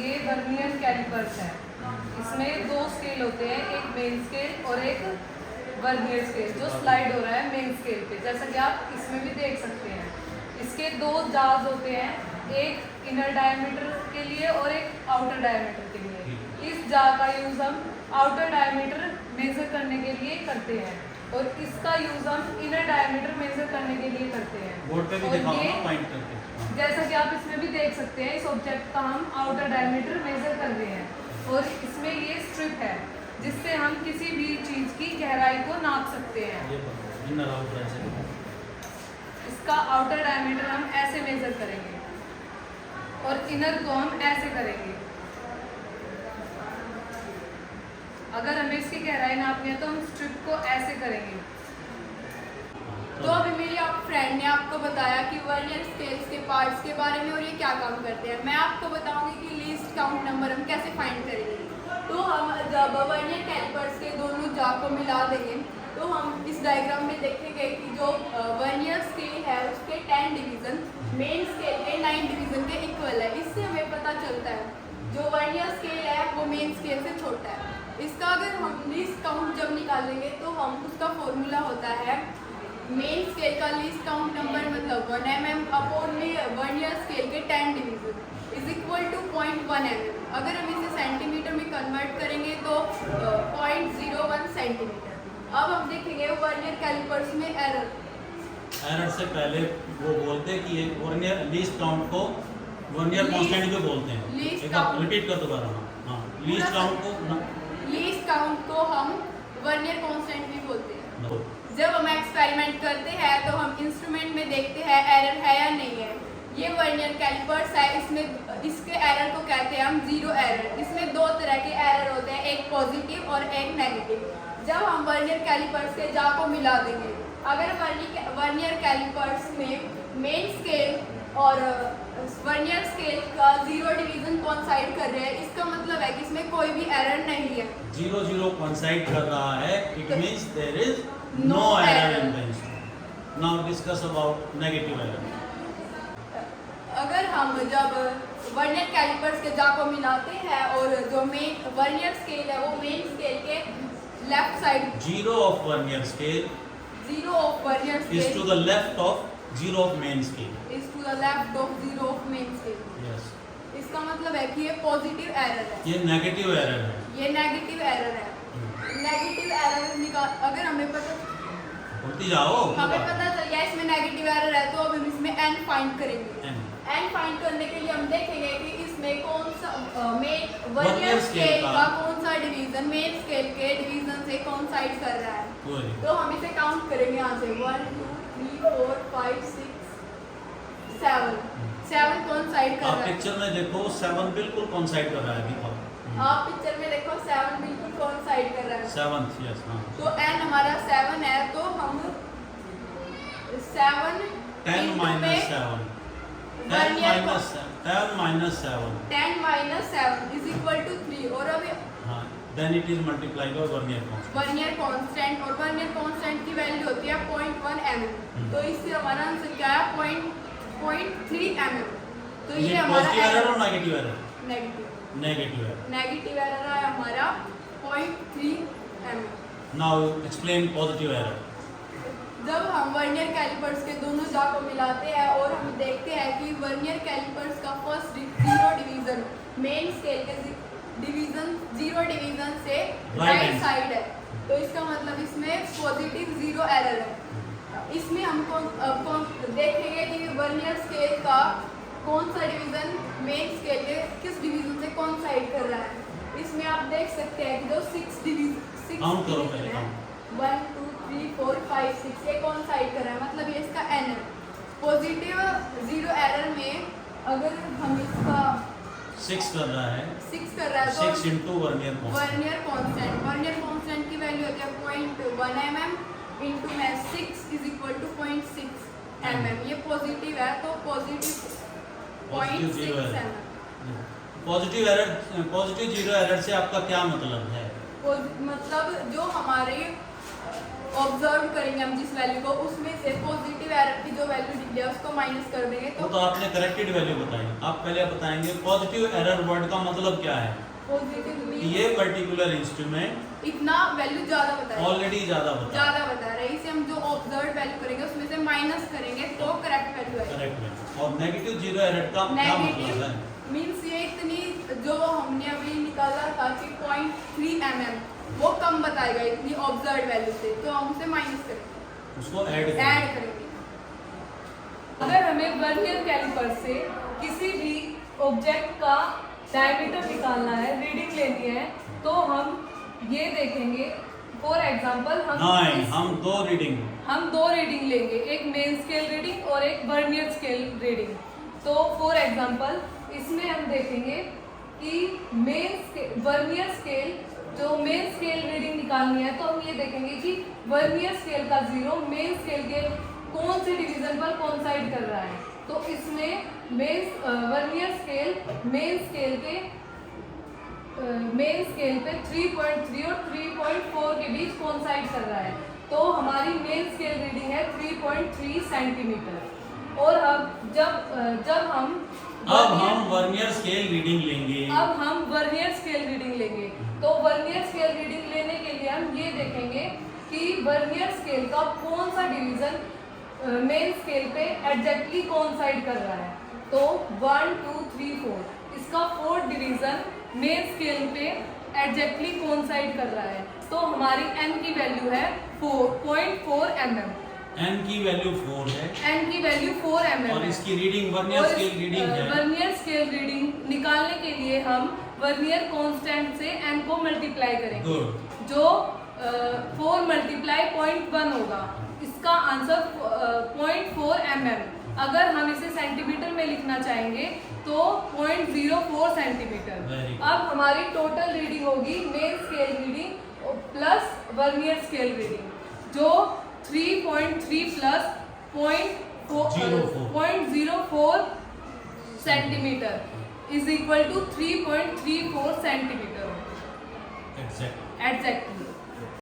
ये vernier callipers है। इसमें दो स्केल होते हैं, एक मेन स्केल और एक वर्नियर स्केल, जो स्लाइड हो रहा है मेन स्केल पे, जैसा कि आप इसमें भी देख सकते हैं। इसके दो जार्स होते हैं, एक इनर डायमीटर के लिए और एक आउटर डायमीटर के लिए। इस जार का यूज़ हम आउटर डायमीटर मेजर करने के लिए करते हैं और इसका यूज़ हम इनर डायमीटर मेजर करने के लिए करते हैं। बोर्ड पे भी और दिखाओ ये ना पॉइंट करके। जैसा कि आप इसमें भी देख सकते हैं, इस ऑब्जेक्ट का हम आउटर डायमीटर मेजर कर रहे हैं और इसमें ये स्ट्रिप है जिससे हम किसी भी चीज़ की गहराई को नाप सकते हैं। ये इनर आउटर ऐसे इसका आउटर डायमीटर हम ऐसे मेजर करेंगे और इनर को हम ऐसे करेंगे। अगर हमें इसकी गहराई नापनी है तो हम स्ट्रिप को ऐसे करेंगे। तो अभी मेरी फ्रेंड ने आपको बताया कि वर्नियर स्केल्स के पार्ट्स के बारे में और ये क्या काम करते हैं। मैं आपको बताऊंगी कि लीस्ट काउंट नंबर हम कैसे फाइंड करेंगे। तो हम जब वर्नियर कैलिपर्स के दोनों जा को मिला देंगे तो हम इस डायग्राम में देखेंगे कि जो वर्नियर स्केल है उसके 10 डिवीज़न मेन स्केल के 9 डिवीज़न के इक्वल है। इससे हमें पता चलता है जो वर्नियर स्केल है वो मेन स्केल से छोटा है। इसका अगर हम लीस्ट काउंट जब निकालेंगे तो हम उसका फॉर्मूला होता है मेन स्केल का लीस्ट काउंट नंबर मतलब 1 mm अपॉन वर्नियर स्केल के 10 division is equal to 0.1 mm। अगर हम इसे सेंटीमीटर में कन्वर्ट करेंगे तो 0.01 सेंटीमीटर। अब हम देखेंगे वर्नियर कैलिपर्स में एरर से पहले वो बोलते हैं कि ये वर्नियर लीस्ट काउंट को वर्नियर कांस्टेंट भी बोलते हैं। एक बार रिपीट कर दोबारा। हाँ, लीस्ट काउंट को हम वर्नियर कांस्टेंट भी बोलते हैं। जब हम एक्सपेरिमेंट करते हैं तो हम इंस्ट्रूमेंट में देखते हैं एरर है या नहीं है। ये वर्नियर कैलिपर्स है, इसमें इसके एरर को कहते हैं हम जीरो एरर। इसमें दो तरह के एरर होते हैं, एक पॉजिटिव और एक नेगेटिव। जब हम वर्नियर कैलिपर्स के जा को मिला देंगे, अगर वर्नियर कैलिपर्स में मेन स्केल और वर्नियर स्केल का 0 डिवीजन कोइंसाइड कर रहे हैं, इसका मतलब है कि इसमें कोई भी एरर नहीं है। 0 कोइंसाइड कर रहा है, it means there is no error in the instrument. Now discuss about negative error. अगर हम जब वर्नियर कैलिपर्स के जा को मिलाते हैं और जो मेन वर्नियर स्केल है वो मेन स्केल के left side 0 of vernier scale 0 of vernier is scale to the left of 0 of main scale. Is to the left of 0 of main scale. Yes. इसका मतलब है कि ये पॉजिटिव एरर है, ये नेगेटिव एरर है। ये नेगेटिव एरर है। नेगेटिव एरर निकाल अगर हमें बोलती जाओ। पता चल गया इसमें नेगेटिव एरर है तो अब हम इसमें n फाइंड करेंगे। N. n फाइंड करने के लिए हम देखेंगे कि इसमें कौन सा main vernier vernier scale scale का का कौन सा डिवीजन मेन स्केल के डिवीजन से कोइंसाइड कर रहा है। कोई तो हम इसे काउंट करेंगे यहाँ से 1 2 3 4 5 6 7 कोइंसाइड कर आप रहा है। पिक्चर में देखो 7 बिल्कुल कोइंसाइड कर रहा है। दिखाओ। आप पिक्चर में देखो 7 बिल्कुल कोइंसाइड कर रहा है। 7 यस। हाँ, तो n हमारा 7 है तो हम 7 10 minus 7 10 minus 7 10 minus 7 is equal to 3 और अब हाँ, then it is multiplied by vernier constant. Vernier constant और वर्नियर कांस्टेंट की वैल्यू होती है 0.1 mm। तो इससे हमारा आंसर क्या है 0.3 mm। तो ये हमारा पॉजिटिव एरर और negative error? Negative negative error. है हमारा 0.3 mm। Now explain positive error. जब हम वर्नियर कैलिपर्स के दोनों जा को मिलाते हैं और हम देखते हैं कि वर्नियर कैलिपर्स का फर्स्ट 0 डिवीजन मेन स्केल के डिवीजन 0 डिवीजन से राइट साइड है, तो इसका मतलब इसमें पॉजिटिव 0 एरर है। इसमें हम कौन देखेंगे कि वर्नियर स्केल का कौन सा डिवीजन मेन स्केल के किस डिवीजन से कोइंसाइड कर रहा है। इसमें आप देख सकते हैं कि जो 6 डिवीजन काउंट करो पहले। काउंट 1 2 3 4 5 6 ये कौन साइड कर रहा है, मतलब ये इसका n है। पॉजिटिव 0 एरर में अगर हम इसका 6 कर रहा है 6 कर रहा है तो 6 into vernier constant. Vernier constant की वैल्यू होती है 0.1 mm इंटू में 6 इज इक्वल टू 0.6 mm। ये पॉजिटिव है तो positive 0.6 mm। Positive error, positive 0 error से आपका क्या मतलब है? मतलब जो हमारे ऑब्जर्व करेंगे हम जिस वैल्यू को, उसमें से पॉजिटिव एरर की जो वैल्यू निकले उसको माइनस कर देंगे। वो तो आपने करेक्टेड वैल्यू बताई, आप पहले बताएंगे पॉजिटिव एरर वर्ड का मतलब क्या है। पॉजिटिव ये पर्टिकुलर इंस्ट्रूमेंट इतना वैल्यू ज्यादा बताया, ऑलरेडी ज्यादा बता रहा है, इसे हम जो ऑब्जर्व वैल्यू करेंगे उसमें से माइनस करेंगे तो करेक्ट वैल्यू आएगी। करेक्ट। और नेगेटिव जीरो एरर का क्या मतलब है? मीन्स ये इतनी जो हमने अभी निकाला था कि 0.3 mm वो कम बताएगा इतनी ऑब्जर्व वैल्यू से, तो हम उसे माइनस करेंगे, उसको ऐड करेंगे। अगर हमें वर्नियर कैलिपर से किसी भी ऑब्जेक्ट का डायमीटर निकालना है, रीडिंग लेनी है, तो हम ये देखेंगे। फॉर एग्जांपल हम दो रीडिंग लेंगे, एक मेन स्केल रीडिंग और एक वर्नियर स्केल रीडिंग। तो फॉर एग्जांपल इसमें हम देखेंगे कि वर्नियर स्केल जो मेन स्केल रीडिंग निकालनी है, तो हम ये देखेंगे कि वर्नियर स्केल का 0 मेन स्केल के कौन से डिवीजन पर कोइंसाइड कर रहा है। तो इसमें वर्नियर स्केल मेन स्केल पे 3.3 और 3.4 के बीच कोइंसाइड कर रहा है। तो हमारी मेन स्केल रीडिंग है 3.3 सेंटीमीटर। और अब जब हम वर्नियर स्केल रीडिंग लेंगे। अब हम वर्नियर स्केल रीडिंग लेंगे। तो वर्नियर स्केल रीडिंग लेने के लिए हम ये देखेंगे कि वर्नियर स्केल का कौन सा डिवीजन मेन स्केल पे एग्जैक्टली कोइंसाइड कर रहा है। तो 1 2 3 4 इसका 4th डिवीजन मेन स्केल पे एग्जैक्टली कोइंसाइड कर रहा है। तो हमारी n की वैल्यू है 4.4 mm। n की वैल्यू 4 है, n की वैल्यू 4 mm और इसकी रीडिंग वर्नियर स्केल रीडिंग है। वर्नियर स्केल रीडिंग निकालने के लिए हम वर्नियर कांस्टेंट से n को मल्टीप्लाई करेंगे। जो 4 मल्टीप्लाई 0.1 होगा, इसका आंसर 0.4 mm। अगर हम इसे सेंटीमीटर में लिखना चाहेंगे तो 0.04 सेंटीमीटर। अब हमारी टोटल रीडिंग होगी main scale reading plus vernier scale reading, जो 3.3 plus 0.04 centimetre is equal to 3.34 centimetre exactly.